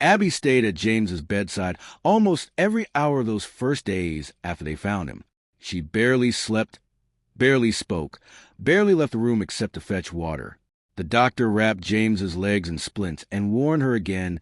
Abby stayed at James's bedside almost every hour of those first days after they found him. She barely slept, barely spoke, barely left the room except to fetch water. The doctor wrapped James's legs in splints and warned her again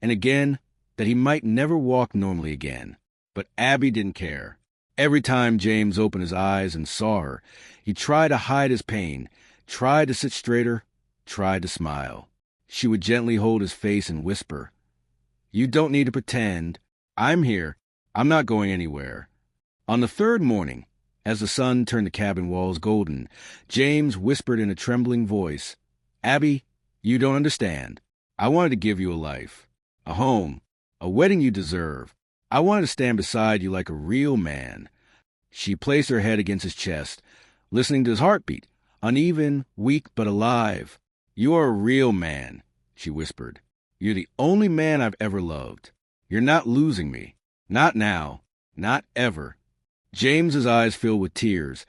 and again that he might never walk normally again. But Abby didn't care. Every time James opened his eyes and saw her, he tried to hide his pain, tried to sit straighter, tried to smile. She would gently hold his face and whisper, "You don't need to pretend. I'm here. I'm not going anywhere." On the third morning, as the sun turned the cabin walls golden, James whispered in a trembling voice, "Abby, you don't understand. I wanted to give you a life, a home, a wedding you deserve. I wanted to stand beside you like a real man." She placed her head against his chest, listening to his heartbeat, uneven, weak, but alive. "You are a real man," she whispered. "You're the only man I've ever loved. You're not losing me. Not now. Not ever." James's eyes filled with tears,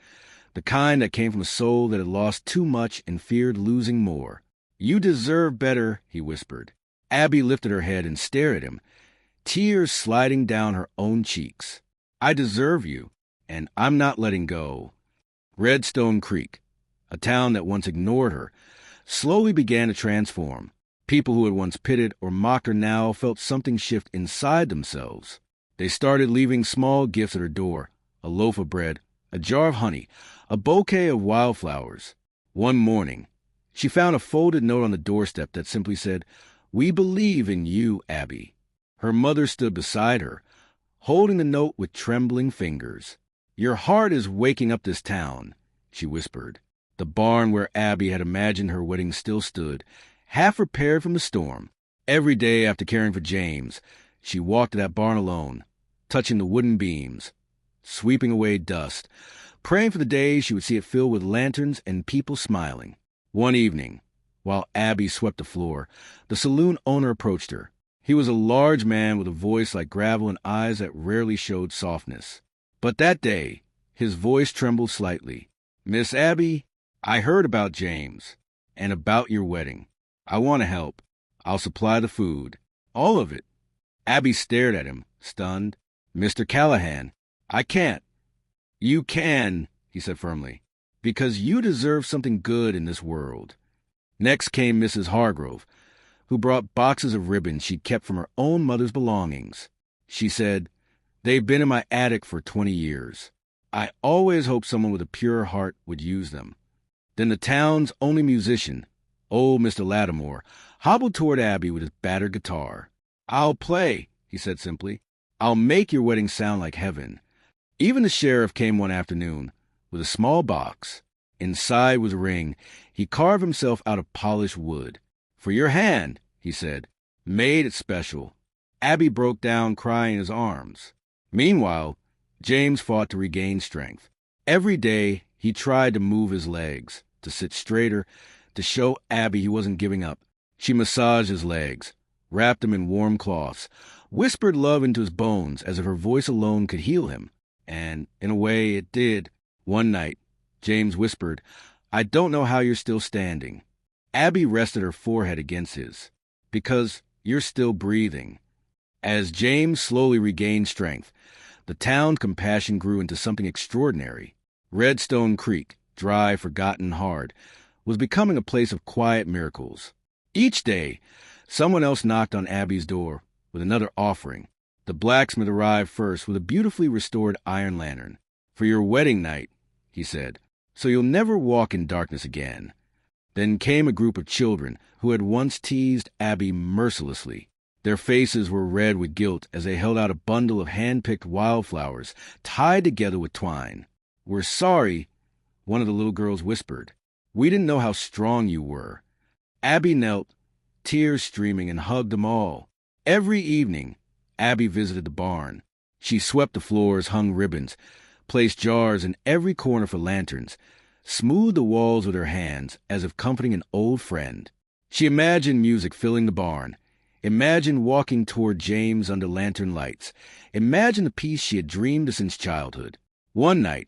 the kind that came from a soul that had lost too much and feared losing more. "You deserve better," he whispered. Abby lifted her head and stared at him, tears sliding down her own cheeks. "I deserve you, and I'm not letting go." Redstone Creek, a town that once ignored her, slowly began to transform. People who had once pitted or mocked her now felt something shift inside themselves. They started leaving small gifts at her door, a loaf of bread, a jar of honey, a bouquet of wildflowers. One morning, she found a folded note on the doorstep that simply said, "We believe in you, Abby." Her mother stood beside her, holding the note with trembling fingers. "Your heart is waking up this town," she whispered. The barn where Abby had imagined her wedding still stood, half repaired from the storm. Every day after caring for James, she walked to that barn alone, touching the wooden beams, sweeping away dust, praying for the day she would see it filled with lanterns and people smiling. One evening, while Abby swept the floor, the saloon owner approached her. He was a large man with a voice like gravel and eyes that rarely showed softness. But that day, his voice trembled slightly. "Miss Abby, I heard about James and about your wedding. I want to help. I'll supply the food. All of it." Abby stared at him, stunned. "Mr. Callahan, I can't." "You can," he said firmly, "because you deserve something good in this world." Next came Mrs. Hargrove, who brought boxes of ribbons she'd kept from her own mother's belongings. She said, "They've been in my attic for 20 years. I always hoped someone with a pure heart would use them." Then the town's only musician, old Mr. Lattimore, hobbled toward Abby with his battered guitar. "I'll play," he said simply. "I'll make your wedding sound like heaven." Even the sheriff came one afternoon with a small box. Inside was a ring he carved himself out of polished wood. "For your hand," he said. "Made it special." Abby broke down crying in his arms. Meanwhile, James fought to regain strength. Every day, he tried to move his legs, to sit straighter, to show Abby he wasn't giving up. She massaged his legs, wrapped him in warm cloths, whispered love into his bones as if her voice alone could heal him. And, in a way, it did. One night, James whispered, "I don't know how you're still standing." Abby rested her forehead against his. "Because you're still breathing." As James slowly regained strength, the town's compassion grew into something extraordinary. Redstone Creek, dry, forgotten, hard, was becoming a place of quiet miracles. Each day, someone else knocked on Abby's door with another offering. The blacksmith arrived first with a beautifully restored iron lantern. "For your wedding night," he said, "so you'll never walk in darkness again." Then came a group of children who had once teased Abby mercilessly. Their faces were red with guilt as they held out a bundle of hand-picked wildflowers tied together with twine. "We're sorry," one of the little girls whispered. "We didn't know how strong you were." Abby knelt, tears streaming, and hugged them all. Every evening, Abby visited the barn. She swept the floors, hung ribbons, placed jars in every corner for lanterns, smoothed the walls with her hands as if comforting an old friend. She imagined music filling the barn, imagined walking toward James under lantern lights, imagined the peace she had dreamed since childhood. One night,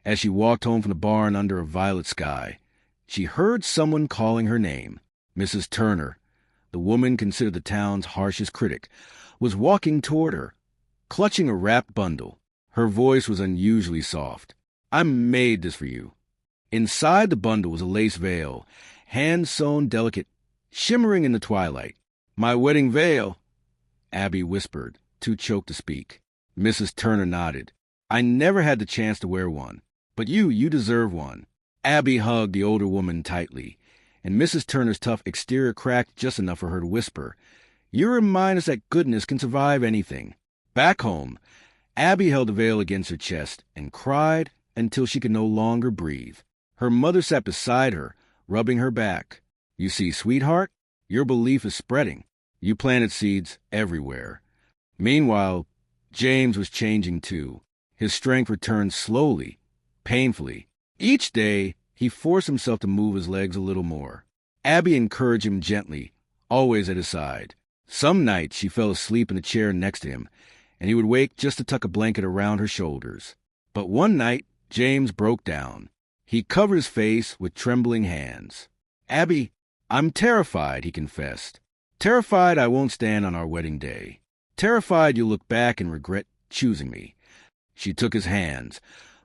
as she walked home from the barn under a violet sky, she heard someone calling her name. Mrs. Turner, the woman considered the town's harshest critic, was walking toward her, clutching a wrapped bundle. Her voice was unusually soft. "I made this for you." Inside the bundle was a lace veil, hand-sewn, delicate, shimmering in the twilight. "My wedding veil," Abby whispered, too choked to speak. Mrs. Turner nodded. "I never had the chance to wear one, but you deserve one." Abby hugged the older woman tightly, and Mrs. Turner's tough exterior cracked just enough for her to whisper, "You remind us that goodness can survive anything." Back home, Abby held the veil against her chest and cried until she could no longer breathe. Her mother sat beside her, rubbing her back. "You see, sweetheart, your belief is spreading. You planted seeds everywhere." Meanwhile, James was changing too. His strength returned slowly, painfully. Each day, he forced himself to move his legs a little more. Abby encouraged him gently, always at his side. Some nights she fell asleep in the chair next to him, and he would wake just to tuck a blanket around her shoulders. But one night, James broke down. He covered his face with trembling hands. "Abby, I'm terrified," he confessed. "Terrified I won't stand on our wedding day. Terrified you'll look back and regret choosing me." She took his hands,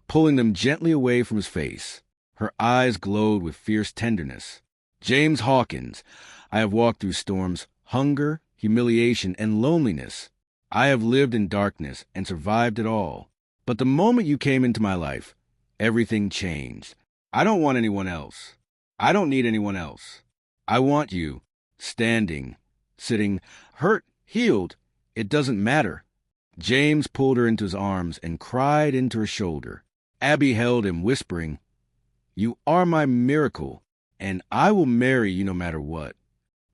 pulling them gently away from his face. Her eyes glowed with fierce tenderness. "James Hawkins, I have walked through storms, hunger, humiliation, and loneliness. I have lived in darkness and survived it all. But the moment you came into my life, everything changed. I don't want anyone else. I don't need anyone else. I want you, standing, sitting, hurt, healed. It doesn't matter." James pulled her into his arms and cried into her shoulder. Abby held him, whispering, "You are my miracle, and I will marry you no matter what."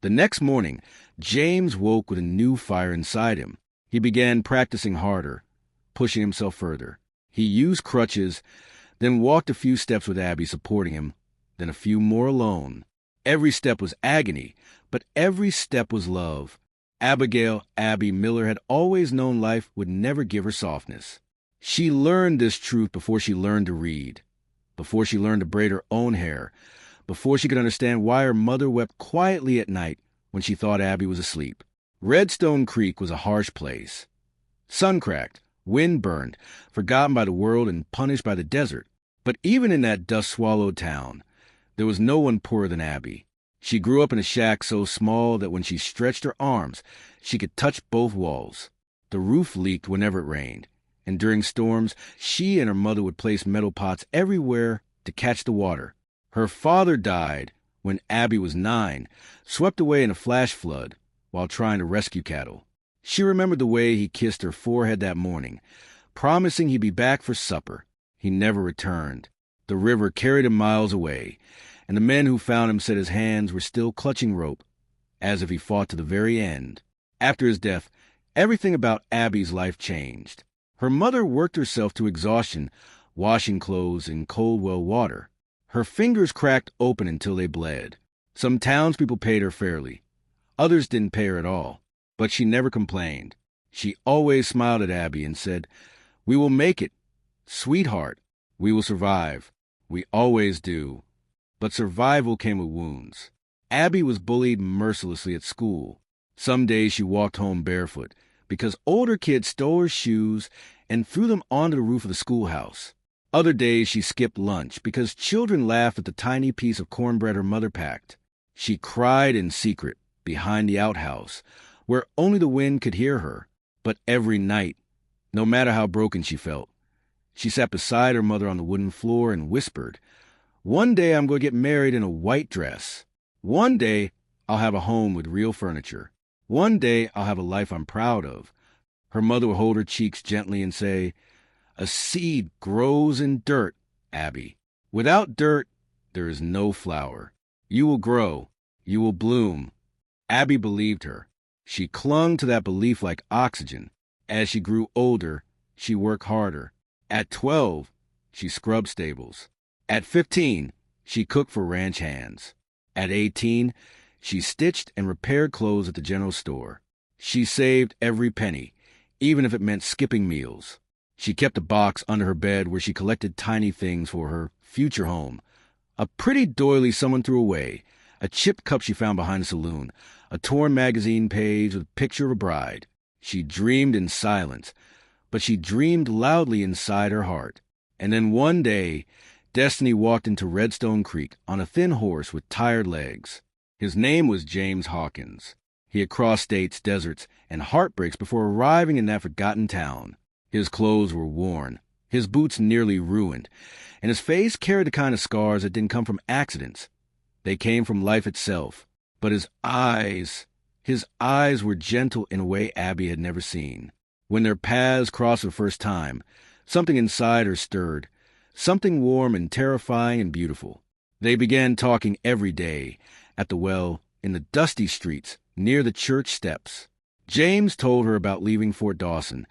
The next morning, James woke with a new fire inside him. He began practicing harder, pushing himself further. He used crutches, then walked a few steps with Abby supporting him, then a few more alone. Every step was agony, but every step was love. Abigail Abby Miller had always known life would never give her softness. She learned this truth before she learned to read, before she learned to braid her own hair, before she could understand why her mother wept quietly at night when she thought Abby was asleep. Redstone Creek was a harsh place. Sun-cracked, wind-burned, forgotten by the world and punished by the desert. But even in that dust-swallowed town, there was no one poorer than Abby. She grew up in a shack so small that when she stretched her arms, she could touch both walls. The roof leaked whenever it rained, and during storms, she and her mother would place metal pots everywhere to catch the water. Her father died when Abby was 9, swept away in a flash flood while trying to rescue cattle. She remembered the way he kissed her forehead that morning, promising he'd be back for supper. He never returned. The river carried him miles away, and the men who found him said his hands were still clutching rope, as if he fought to the very end. After his death, everything about Abby's life changed. Her mother worked herself to exhaustion, washing clothes in cold well water. Her fingers cracked open until they bled. Some townspeople paid her fairly. Others didn't pay her at all. But she never complained. She always smiled at Abby and said, "We will make it. Sweetheart, we will survive. We always do." But survival came with wounds. Abby was bullied mercilessly at school. Some days she walked home barefoot because older kids stole her shoes and threw them onto the roof of the schoolhouse. Other days she skipped lunch because children laughed at the tiny piece of cornbread her mother packed. She cried in secret behind the outhouse, where only the wind could hear her. But every night, no matter how broken she felt, she sat beside her mother on the wooden floor and whispered, "One day I'm going to get married in a white dress. One day I'll have a home with real furniture. One day I'll have a life I'm proud of." Her mother would hold her cheeks gently and say, "A seed grows in dirt, Abby. Without dirt, there is no flower. You will grow. You will bloom." Abby believed her. She clung to that belief like oxygen. As she grew older, she worked harder. At 12, she scrubbed stables. At 15, she cooked for ranch hands. At 18, she stitched and repaired clothes at the general store. She saved every penny, even if it meant skipping meals. She kept a box under her bed where she collected tiny things for her future home. A pretty doily someone threw away, a chipped cup she found behind the saloon, a torn magazine page with a picture of a bride. She dreamed in silence, but she dreamed loudly inside her heart. And then one day, Destiny walked into Redstone Creek on a thin horse with tired legs. His name was James Hawkins. He had crossed states, deserts, and heartbreaks before arriving in that forgotten town. His clothes were worn, his boots nearly ruined, and his face carried the kind of scars that didn't come from accidents. They came from life itself. But his eyes were gentle in a way Abby had never seen. When their paths crossed for the first time, something inside her stirred, something warm and terrifying and beautiful. They began talking every day, at the well, in the dusty streets, near the church steps. James told her about leaving Fort Dawson,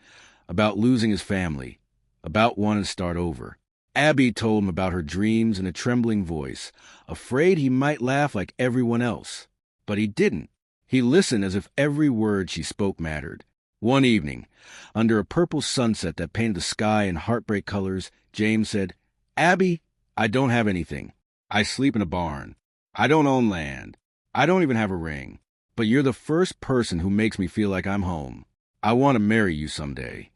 about losing his family, about wanting to start over. Abby told him about her dreams in a trembling voice, afraid he might laugh like everyone else. But he didn't. He listened as if every word she spoke mattered. One evening, under a purple sunset that painted the sky in heartbreak colors, James said, "Abby, I don't have anything. I sleep in a barn. I don't own land. I don't even have a ring. But you're the first person who makes me feel like I'm home. I want to marry you someday."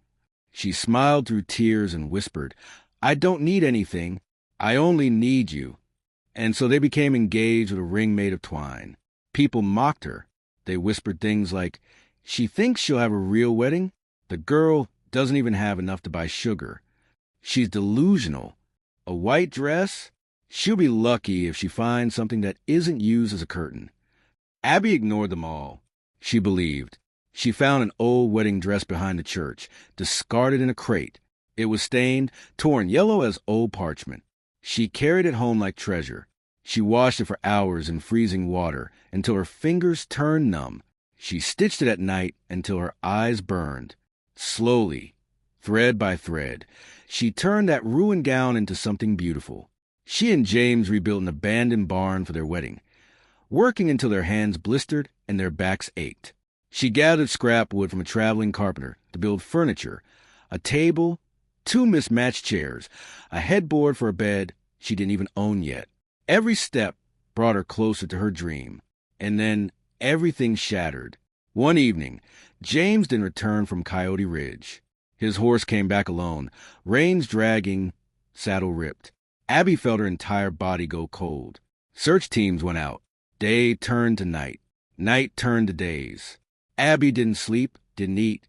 She smiled through tears and whispered, "I don't need anything. I only need you." And so they became engaged with a ring made of twine. People mocked her. They whispered things like, "She thinks she'll have a real wedding. The girl doesn't even have enough to buy sugar. She's delusional. A white dress? She'll be lucky if she finds something that isn't used as a curtain." Abby ignored them all. She believed. She found an old wedding dress behind the church, discarded in a crate. It was stained, torn yellow as old parchment. She carried it home like treasure. She washed it for hours in freezing water until her fingers turned numb. She stitched it at night until her eyes burned. Slowly, thread by thread, she turned that ruined gown into something beautiful. She and James rebuilt an abandoned barn for their wedding, working until their hands blistered and their backs ached. She gathered scrap wood from a traveling carpenter to build furniture, a table, 2 mismatched chairs, a headboard for a bed she didn't even own yet. Every step brought her closer to her dream, and then everything shattered. One evening, James didn't return from Coyote Ridge. His horse came back alone, reins dragging, saddle ripped. Abby felt her entire body go cold. Search teams went out. Day turned to night. Night turned to days. Abby didn't sleep, didn't eat,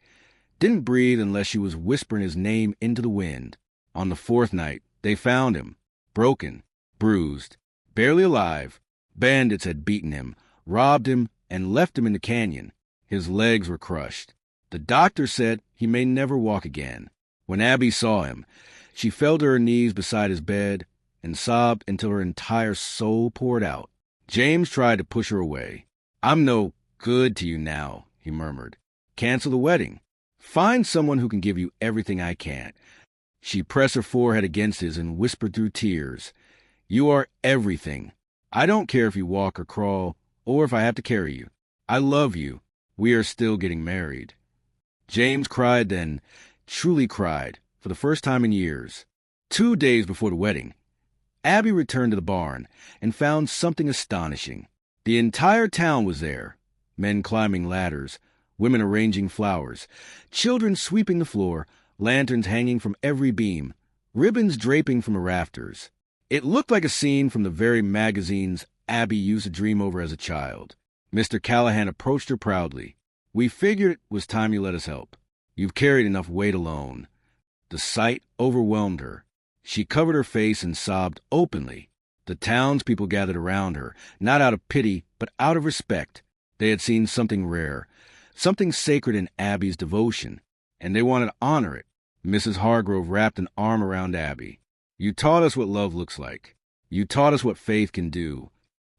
didn't breathe unless she was whispering his name into the wind. On the 4th night, they found him, broken, bruised, barely alive. Bandits had beaten him, robbed him, and left him in the canyon. His legs were crushed. The doctor said he may never walk again. When Abby saw him, she fell to her knees beside his bed and sobbed until her entire soul poured out. James tried to push her away. "I'm no good to you now," he murmured. "Cancel the wedding. Find someone who can give you everything I can't." She pressed her forehead against his and whispered through tears, "You are everything. I don't care if you walk or crawl, or if I have to carry you. I love you. We are still getting married." James cried then, truly cried, for the first time in years. 2 days before the wedding, Abby returned to the barn and found something astonishing. The entire town was there. Men climbing ladders, women arranging flowers, children sweeping the floor, lanterns hanging from every beam, ribbons draping from the rafters. It looked like a scene from the very magazines Abby used to dream over as a child. Mr. Callahan approached her proudly. "We figured it was time you let us help. You've carried enough weight alone." The sight overwhelmed her. She covered her face and sobbed openly. The townspeople gathered around her, not out of pity, but out of respect. They had seen something rare, something sacred in Abby's devotion, and they wanted to honor it. Mrs. Hargrove wrapped an arm around Abby. "You taught us what love looks like. You taught us what faith can do."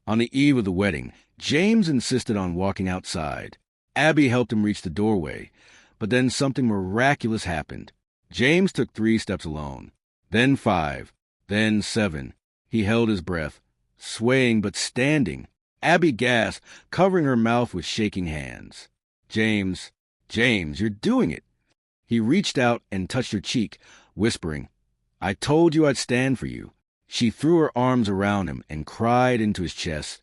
On the eve of the wedding, James insisted on walking outside. Abby helped him reach the doorway, but then something miraculous happened. James took 3 steps alone, then 5, then 7. He held his breath, swaying but standing. Abby gasped, covering her mouth with shaking hands. James, you're doing it." He reached out and touched her cheek, whispering, "I told you I'd stand for you." She threw her arms around him and cried into his chest,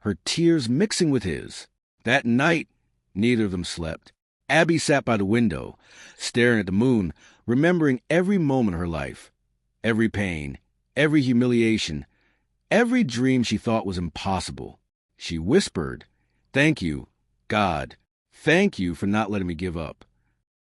her tears mixing with his. That night, neither of them slept. Abby sat by the window, staring at the moon, remembering every moment of her life, every pain, every humiliation, every dream she thought was impossible. She whispered, "Thank you, God. Thank you for not letting me give up."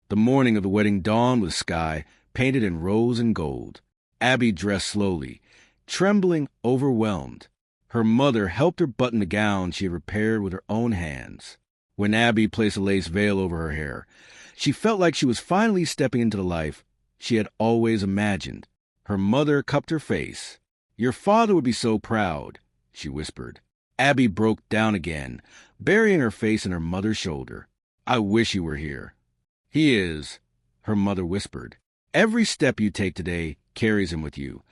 The morning of the wedding dawned with sky painted in rose and gold. Abby dressed slowly, trembling, overwhelmed. Her mother helped her button the gown she had repaired with her own hands. When Abby placed a lace veil over her hair, she felt like she was finally stepping into the life she had always imagined. Her mother cupped her face. "Your father would be so proud," she whispered. Abby broke down again, burying her face in her mother's shoulder. "I wish he were here." "He is," her mother whispered. "Every step you take today carries him with you."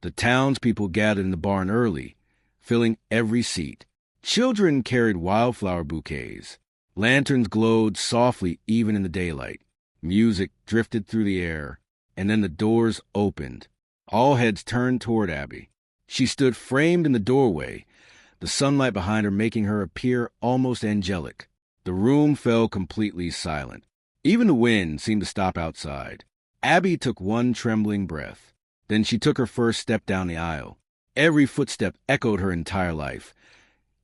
The townspeople gathered in the barn early, filling every seat. Children carried wildflower bouquets. Lanterns glowed softly even in the daylight. Music drifted through the air, and then the doors opened. All heads turned toward Abby. She stood framed in the doorway, the sunlight behind her making her appear almost angelic. The room fell completely silent. Even the wind seemed to stop outside. Abby took one trembling breath. Then she took her first step down the aisle. Every footstep echoed her entire life.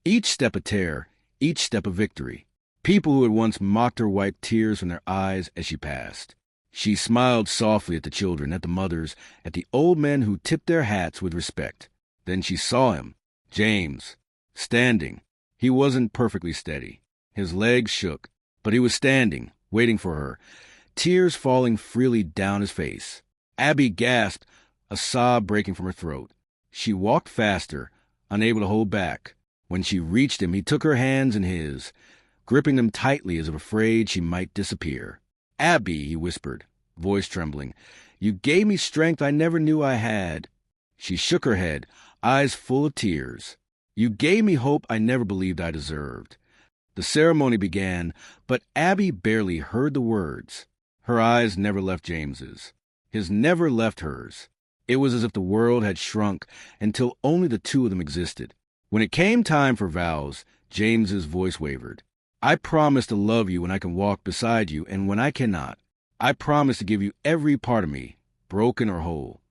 Each step a tear, each step a victory. People who had once mocked her wiped tears from their eyes as she passed. She smiled softly at the children, at the mothers, at the old men who tipped their hats with respect. Then she saw him, James, standing. He wasn't perfectly steady. His legs shook, but he was standing, waiting for her, tears falling freely down his face. Abby gasped, a sob breaking from her throat. She walked faster, unable to hold back. When she reached him, he took her hands in his, gripping them tightly as if afraid she might disappear. "Abby," he whispered, voice trembling, "you gave me strength I never knew I had." She shook her head, eyes full of tears. "You gave me hope I never believed I deserved." The ceremony began, but Abby barely heard the words. Her eyes never left James's. His never left hers. It was as if the world had shrunk until only the two of them existed. When it came time for vows, James's voice wavered. "I promise to love you when I can walk beside you and when I cannot. I promise to give you every part of me, broken or whole."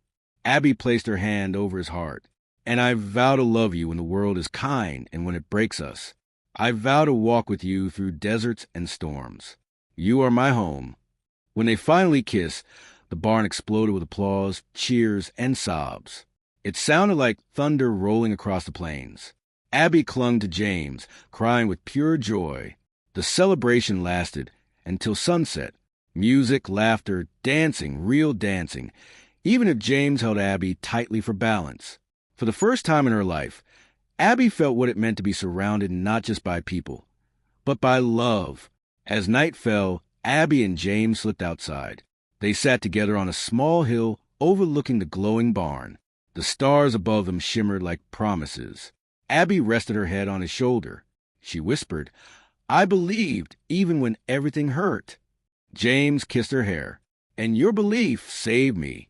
Abby placed her hand over his heart. "And I vow to love you when the world is kind and when it breaks us. I vow to walk with you through deserts and storms. You are my home." When they finally kissed, the barn exploded with applause, cheers, and sobs. It sounded like thunder rolling across the plains. Abby clung to James, crying with pure joy. The celebration lasted until sunset. Music, laughter, dancing, real dancing, even if James held Abby tightly for balance. For the first time in her life, Abby felt what it meant to be surrounded not just by people, but by love. As night fell, Abby and James slipped outside. They sat together on a small hill overlooking the glowing barn. The stars above them shimmered like promises. Abby rested her head on his shoulder. She whispered, "I believed even when everything hurt." James kissed her hair. "And your belief saved me."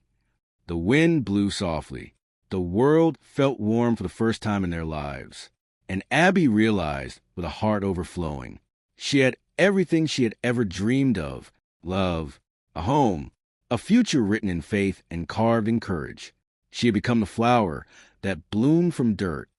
The wind blew softly. The world felt warm for the first time in their lives. And Abby realized, with a heart overflowing, she had everything she had ever dreamed of: love, a home, a future written in faith and carved in courage. She had become the flower that bloomed from dirt,